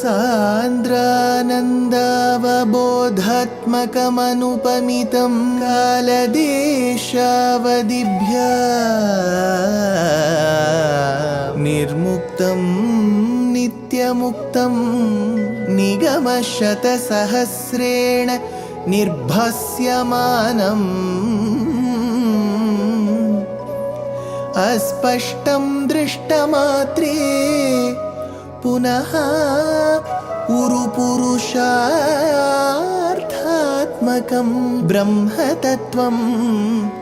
सान्द्रानन्दावबोधात्मकमनुपमितं कालदेशावदिभ्या निर्मुक्तं नित्यमुक्तं निगमशतसहस्रेण निर्भास्यमानम् अस्पष्टं दृष्टमात्रे पुनः उरुपुरुषार्थात्मकं ब्रह्मतत्त्वं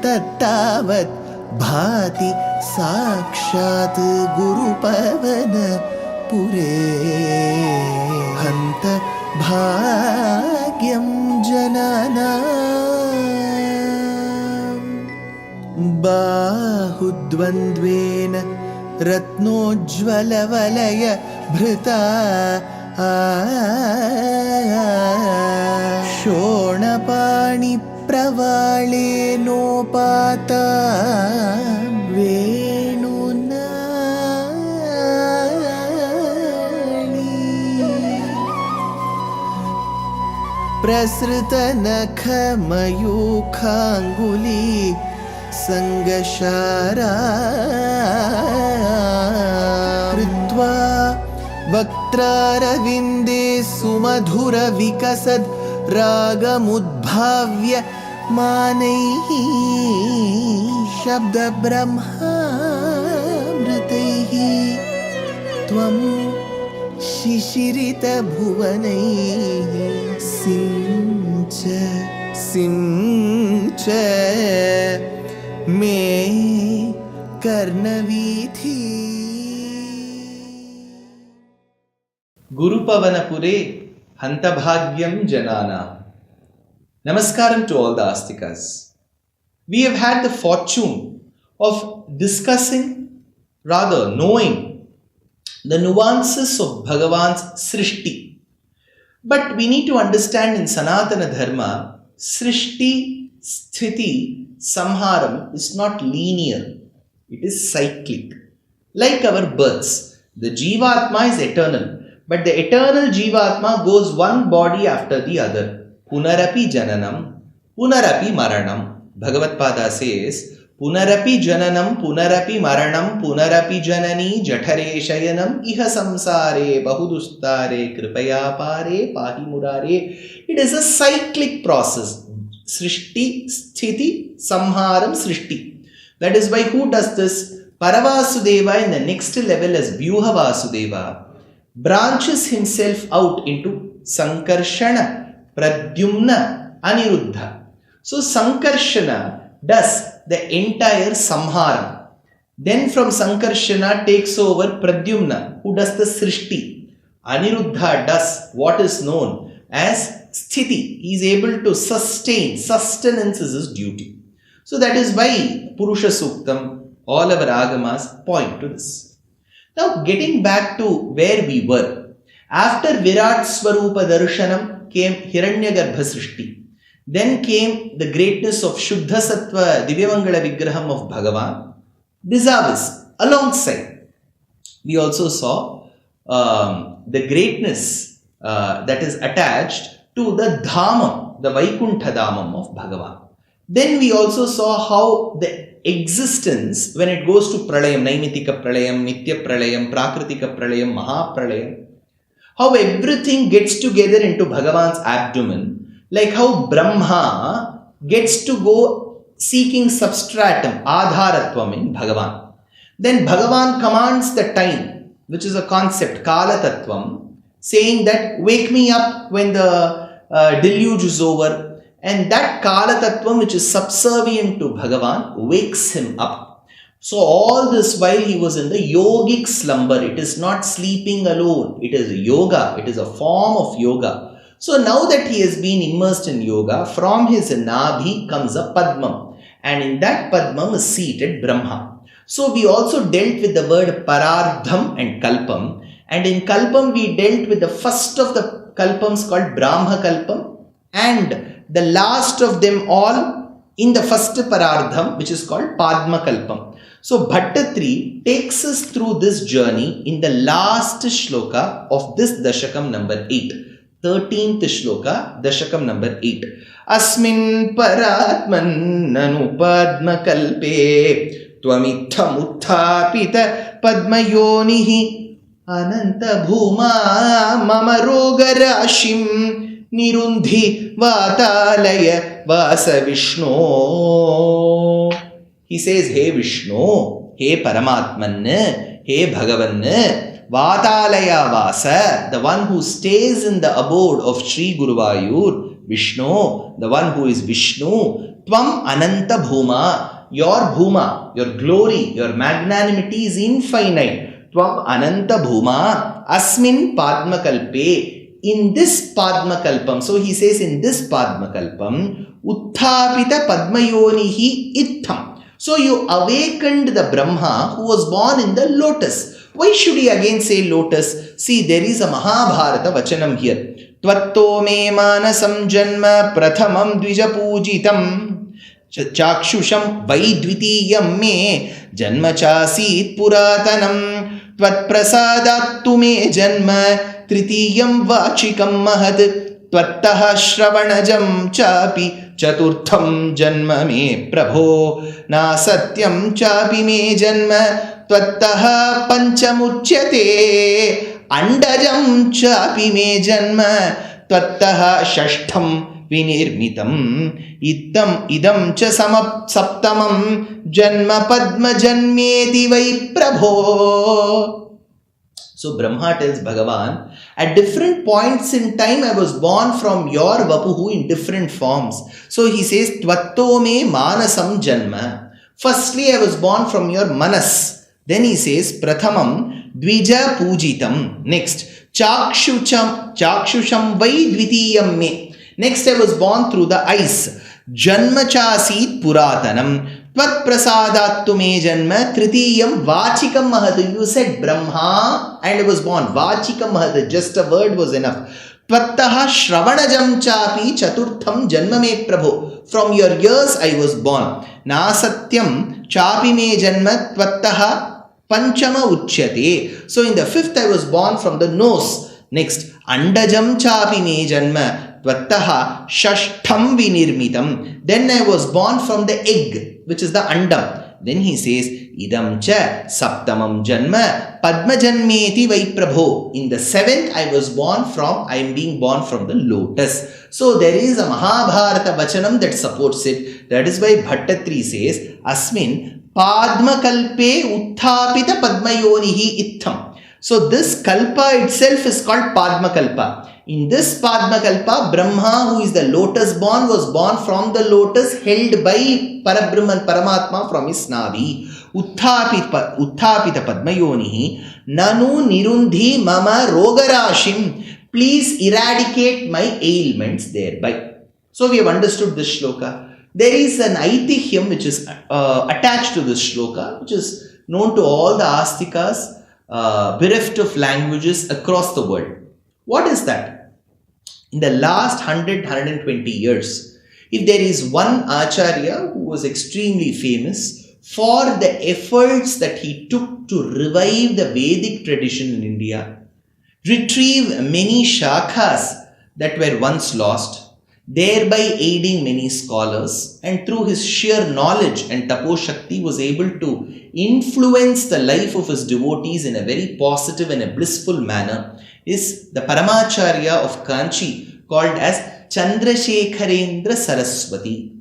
तत्तावत् भाति साक्षात् गुरुपवनपुरे हन्त भाग्यं जनानाम् बाहुद्वन्द्वेन रत्नोज्ज्वलवलय भृता शोणपाणिप्रवाळेनोपाता वेणुनाळी प्रसृतनखमयूखाङ्गुली सङ्गशारा कृत्वा वक्त्रारविन्दे सुमधुरविकसद् रागमुद्भाव्य मानैः शब्दब्रह्मामृतैः त्वं शिशिरितभुवनैः सिञ्च मे कर्णवीथि Gurupavanapure Hantabhagyam Janana. Namaskaram to all the Astikas. We have had the fortune of discussing, rather knowing, the nuances of Bhagavan's Srishti. But we need to understand in Sanatana Dharma, Srishti, Sthiti, Samharam is not linear. It is cyclic. Like our births, the Jivatma is eternal. But the eternal Jivatma goes one body after the other. Punarapi Jananam, Punarapi Maranam. Bhagavad Pada says, Punarapi Jananam, Punarapi Maranam, Punarapi Janani, Jathare Shayanam, Iha Samsare, Bahudustare, Kripaya Pare, Pahi Murare. It is a cyclic process. Srishti, Sthiti, Samharam, Srishti. That is why who does this? Paravasudeva in the next level as Vyuha Vasudeva branches himself out into Sankarshana, Pradyumna, Aniruddha. So Sankarshana does the entire Samhara. Then from Sankarshana takes over Pradyumna, who does the Srishti. Aniruddha does what is known as Sthiti. He is able to sustain. Sustenance is his duty. So that is why Purusha Suktam, all our Agamas point to this. Now getting back to where we were. After Virat Swarupa Darshanam came Hiranyagarbha Srishti. Then came the greatness of Shuddha Sattva Divyamangala Vigraham of Bhagavan. Vis-a-vis, alongside. We also saw the greatness that is attached to the Dhamam, the Vaikuntha Dhamam of Bhagavan. Then we also saw how the existence, when it goes to Pralayam, Naimitika Pralayam, Nitya Pralayam, Prakritika Pralayam, Mahapralayam, how everything gets together into Bhagavan's abdomen, like how Brahma gets to go seeking substratum, Adharatvam in Bhagavan. Then Bhagavan commands the time, which is a concept, Kala Tattvam, saying that wake me up when the deluge is over. And that Kala Tattvam which is subservient to Bhagavan wakes him up. So all this while he was in the yogic slumber. It is not sleeping alone. It is yoga. It is a form of yoga. So now that he has been immersed in yoga, from his Nabhi comes a Padmam. And in that Padmam is seated Brahma. So we also dealt with the word Parardham and Kalpam. And in Kalpam we dealt with the first of the Kalpams called Brahma Kalpam. And the last of them all in the first Parardham, which is called Padma Kalpam. So Bhaṭṭatiri takes us through this journey in the last shloka of this Dashakam number 8. 13th shloka, Dashakam number 8. Asmin paratman nanu padma kalpe tvamitham uthapita padmayonihi ananta bhuma mama rogarashim nirundhi vatalaya vasa Vishnu. He says, hey Vishnu, hey Paramatman, hey Bhagavan, Vatalaya Vasa, the one who stays in the abode of Sri Guruvayur, Vishnu, the one who is Vishnu, Tvam Ananta Bhuma, your Bhuma, your glory, your magnanimity is infinite. Tvam Ananta Bhuma, Asmin Padmakalpe, in this Padmakalpam, so he says in this Padmakalpam, Uthapita Padmayonihi Itham. So you awakened the Brahma who was born in the lotus. Why should he again say lotus? See, there is a Mahabharata vachanam here. Tvatto me manasam janma prathamam dvija pujitam chakshusham vaidvitiyam me janma chasit puratanam tvat prasadattu me janma tritiyam vachikam mahad tvattaha shravanajam chapi chaturtham janma me prabho na satyam chapi me janma tvattaha panchamuchyate andajam chapi me janma tvattaha shashtham vinirmitam idam cha saptamam janma padma janmeti vai prabho. So Brahma tells Bhagavan, at different points in time I was born from your Vapuhu in different forms. So he says, Tvatto me manasam janma. Firstly, I was born from your manas. Then he says, Prathamam dvija pujitam. Next, chakshusham vai dvitiyam me. Next, I was born through the eyes. Janma chasit puratanam. Tvat prasadattu me janma tritiyam vachikam mahad. You said Brahma and I was born. Vachikam mahad, just a word was enough. Tvattaha shravanajam chapi chaturtham janma me prabhu. From your ears I was born. Na satyam chapi me janma tvattaha panchama uchyate. So in the fifth I was born from the nose. Next, andajam chapi me janma tvattaha shashtham vinirmitam. Then I was born from the egg, which is the andam. Then he says, idam cha saptamam janma padma janmeti vai prabho. In the seventh I am being born from the lotus. So there is a Mahabharata vachanam that supports it. That is why Bhaṭṭatiri says, asmin padma kalpe uthapita padmayonihi itham. So this kalpa itself is called Padma Kalpa. In this Padma Kalpa, Brahma, who is the lotus born, was born from the lotus held by Parabrahman, Paramatma from his navi. Uthapita Padmayonihi Nanu Nirundhi Mama Rogarashim. Please eradicate my ailments thereby. So we have understood this shloka. There is an aitihyam which is attached to this shloka, which is known to all the astikas bereft of languages across the world. What is that? In the last 100-120 years, if there is one Acharya who was extremely famous for the efforts that he took to revive the Vedic tradition in India, retrieve many shakhas that were once lost, thereby aiding many scholars, and through his sheer knowledge and tapo-shakti was able to influence the life of his devotees in a very positive and a blissful manner, is the Paramacharya of Kanchi, called as Chandrasekharendra Saraswati.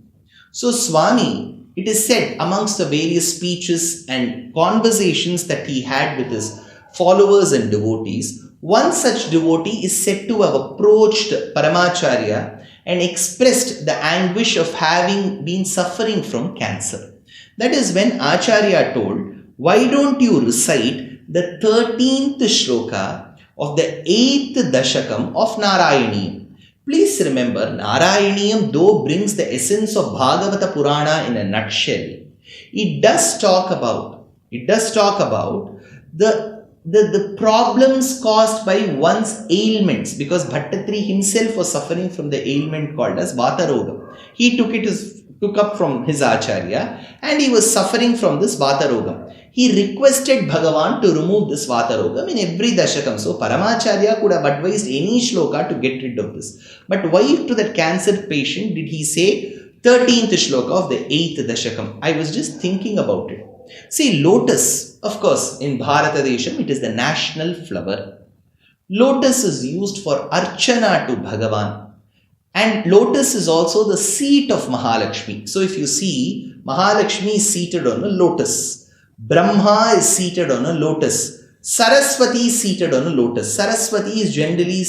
So Swami, it is said amongst the various speeches and conversations that he had with his followers and devotees, one such devotee is said to have approached Paramacharya and expressed the anguish of having been suffering from cancer. That is when Acharya told, why don't you recite the 13th shloka of the 8th Dashakam of Nārāyaṇīyam. Please remember, Narayaneeyam though brings the essence of Bhagavata Purana in a nutshell, it does talk about the problems caused by one's ailments, because Bhaṭṭatiri himself was suffering from the ailment called as Vata Roga. He took it took up from his Acharya, and he was suffering from this Vatarogam. He requested Bhagavan to remove this Vatarogam in every Dashakam. So Paramacharya could have advised any Shloka to get rid of this. But why to that cancer patient did he say 13th Shloka of the 8th Dashakam? I was just thinking about it. See, lotus, of course, in Bharata Desham, it is the national flower. Lotus is used for Archana to Bhagavan. And lotus is also the seat of Mahalakshmi. So if you see, Mahalakshmi is seated on a lotus. Brahma is seated on a lotus. Saraswati is seated on a lotus. Saraswati is generally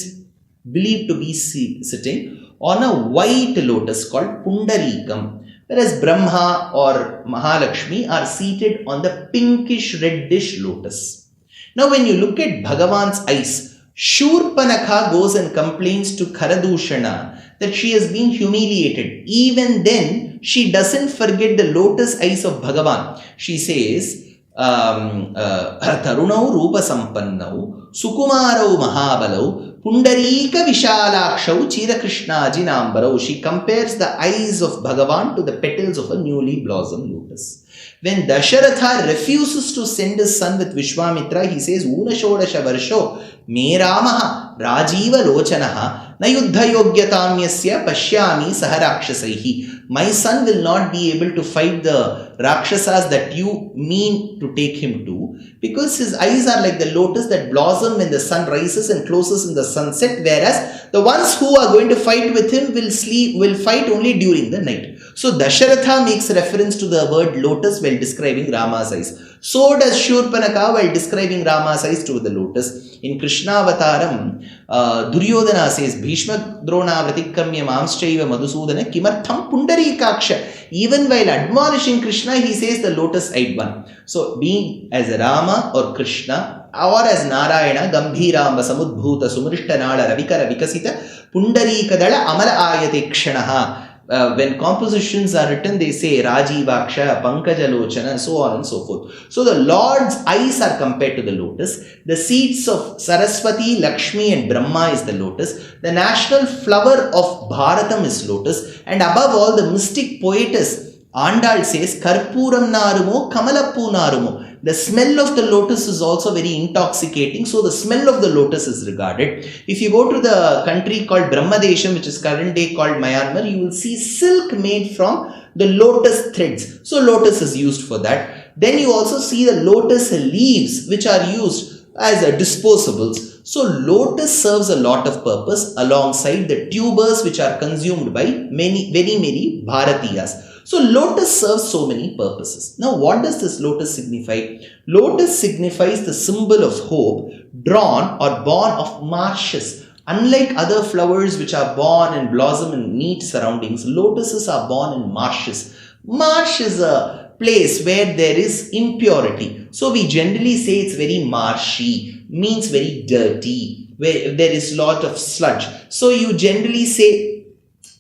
believed to be sitting on a white lotus called Pundarikam. Whereas Brahma or Mahalakshmi are seated on the pinkish reddish lotus. Now when you look at Bhagavan's eyes, Shurpanakha goes and complains to Karadushana that she has been humiliated. Even then, she doesn't forget the lotus eyes of Bhagavan. She says, Tarunau Rupa Sampannau, Sukumarau Mahabalau, Pundarika Vishalakshau, Chira Krishna Jinambarau. She compares the eyes of Bhagavan to the petals of a newly blossomed lotus. When Dasharatha refuses to send his son with Vishwamitra, he says, Unashodasha Varsho, Me Ramaha, Rajiva Lochanaha, Nayuddhayogyatamyasya Pashyami Saharakshasaihi. My son will not be able to fight the Rakshasas that you mean to take him to, because his eyes are like the lotus that blossom when the sun rises and closes in the sunset, whereas the ones who are going to fight with him will fight only during the night. So Dasharatha makes reference to the word lotus while describing Rama's eyes. So does Shurpanakha while describing Rama's eyes to the lotus. In Krishnavataram, Duryodhana says, Bhishma Drona Vratikramya Mamschaiva Madhusudana Kimartham Pundarikaksha. Even while admonishing Krishna, he says the lotus-eyed one. So being as Rama or Krishna or as Narayana, Gambhiramba Samudbhuta Sumrishtanala Ravikara Vikasita Pundarikadala Amala Ayate Kshanaha. When compositions are written, they say Rajivaksha, Pankajalochana, so on and so forth. So the Lord's eyes are compared to the lotus. The seats of Saraswati, Lakshmi and Brahma is the lotus. The national flower of Bharatam is lotus. And above all, the mystic poetess Andal says, Karpuram Narumo, Kamalappu Narumo. The smell of the lotus is also very intoxicating. So the smell of the lotus is regarded. If you go to the country called Brahmadesham, which is current day called Myanmar, you will see silk made from the lotus threads. So lotus is used for that. Then you also see the lotus leaves, which are used as disposables. So lotus serves a lot of purpose alongside the tubers which are consumed by many Bharatiyas. So lotus serves so many purposes. Now what does this lotus signify? Lotus signifies the symbol of hope drawn or born of marshes. Unlike other flowers which are born and blossom in neat surroundings, lotuses are born in marshes. Marsh is a place where there is impurity. So we generally say it's very marshy, means very dirty, where there is lot of sludge. So you generally say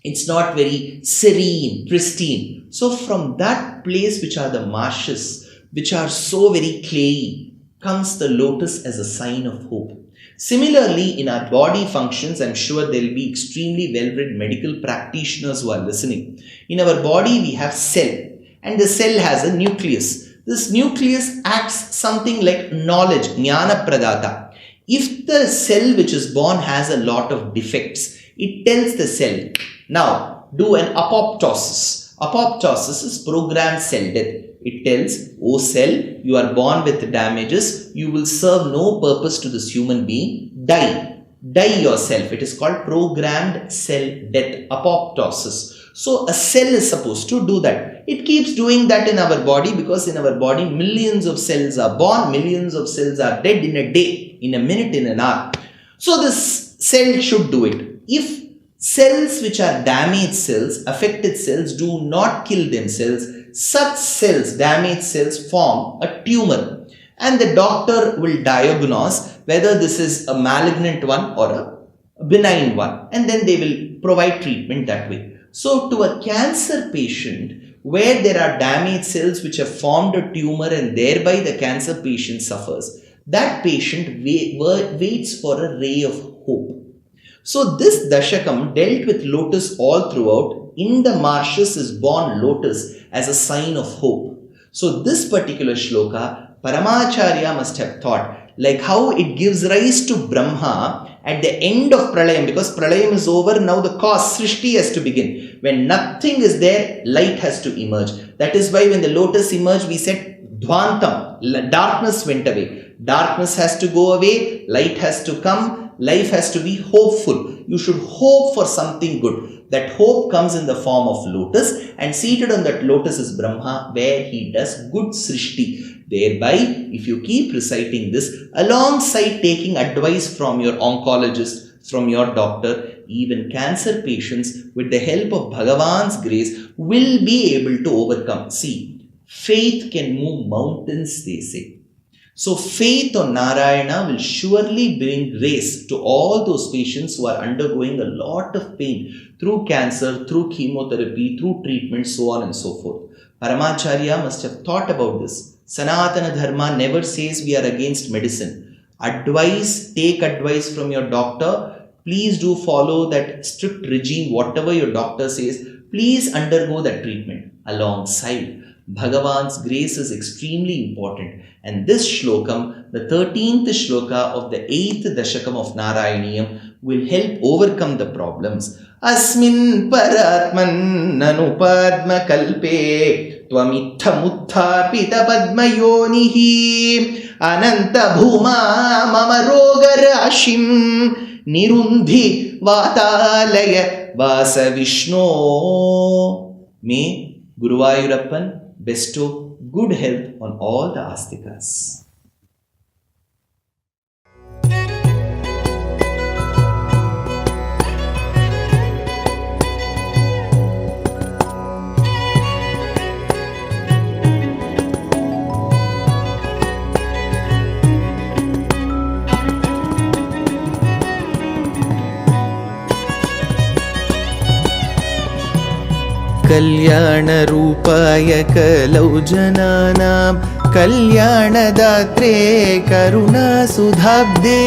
it's not very serene, pristine. So from that place which are the marshes, which are so very clayey, comes the lotus as a sign of hope. Similarly, in our body functions, I'm sure there will be extremely well-read medical practitioners who are listening. In our body, we have cell, and the cell has a nucleus. This nucleus acts something like knowledge, jnana pradata. If the cell which is born has a lot of defects, it tells the cell, now do an apoptosis. Apoptosis is programmed cell death. It tells, oh cell, you are born with damages, you will serve no purpose to this human being, die yourself. It is called programmed cell death, apoptosis. So a cell is supposed to do that. It keeps doing that in our body because in our body millions of cells are born, millions of cells are dead in a day, in a minute, in an hour. So this cell should do it. If cells which are damaged cells, affected cells do not kill themselves, such cells, damaged cells, form a tumor. And the doctor will diagnose whether this is a malignant one or a benign one. And then they will provide treatment that way. So to a cancer patient, where there are damaged cells which have formed a tumor and thereby the cancer patient suffers, that patient waits for a ray of hope. So this Dashakam dealt with lotus all throughout. in the marshes is born lotus as a sign of hope. So this particular shloka, Paramacharya must have thought, like how it gives rise to Brahma at the end of Pralayam, because Pralayam is over, now the cause, Srishti has to begin. When nothing is there, light has to emerge. That is why when the lotus emerged, we said Dhvantam, darkness went away. Darkness has to go away, light has to come, life has to be hopeful. You should hope for something good. That hope comes in the form of lotus, and seated on that lotus is Brahma, where he does good Srishti. Thereby, if you keep reciting this alongside taking advice from your oncologist, from your doctor, even cancer patients with the help of Bhagavan's grace will be able to overcome. See, faith can move mountains, they say. So faith on Narayana will surely bring grace to all those patients who are undergoing a lot of pain through cancer, through chemotherapy, through treatment, so on and so forth. Paramacharya must have thought about this. Sanatana Dharma never says we are against medicine. Advice, take advice from your doctor. Please do follow that strict regime, whatever your doctor says. Please undergo that treatment. Alongside, Bhagavan's grace is extremely important. And this shlokam, the 13th shloka of the 8th Dashakam of Narayaneeyam, will help overcome the problems. Asmin paratman nanupadma kalpe tvamittha muthapita padmayonihi ananta bhuma mama roga rashim nirundhi vatalaya vasa vishno. May Guruvayurappan bestow good health on all the astikas. कल्याणरूपाय कलौ जनानां कल्याणदात्रे करुणासुधाब्दे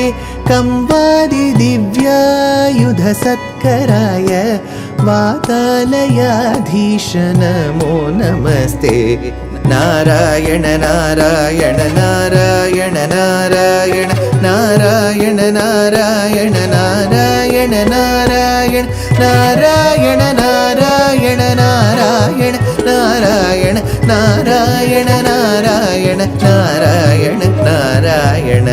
कंवादि दिव्यायुधसत्कराय वातालयाधीश नमो नमस्ते. नारायण नारायण नारायण नारायण नारायण नारायण नारायण नारायण नारायण नारायण नारायण नारायण नारायण नारायण नारायण नारायण.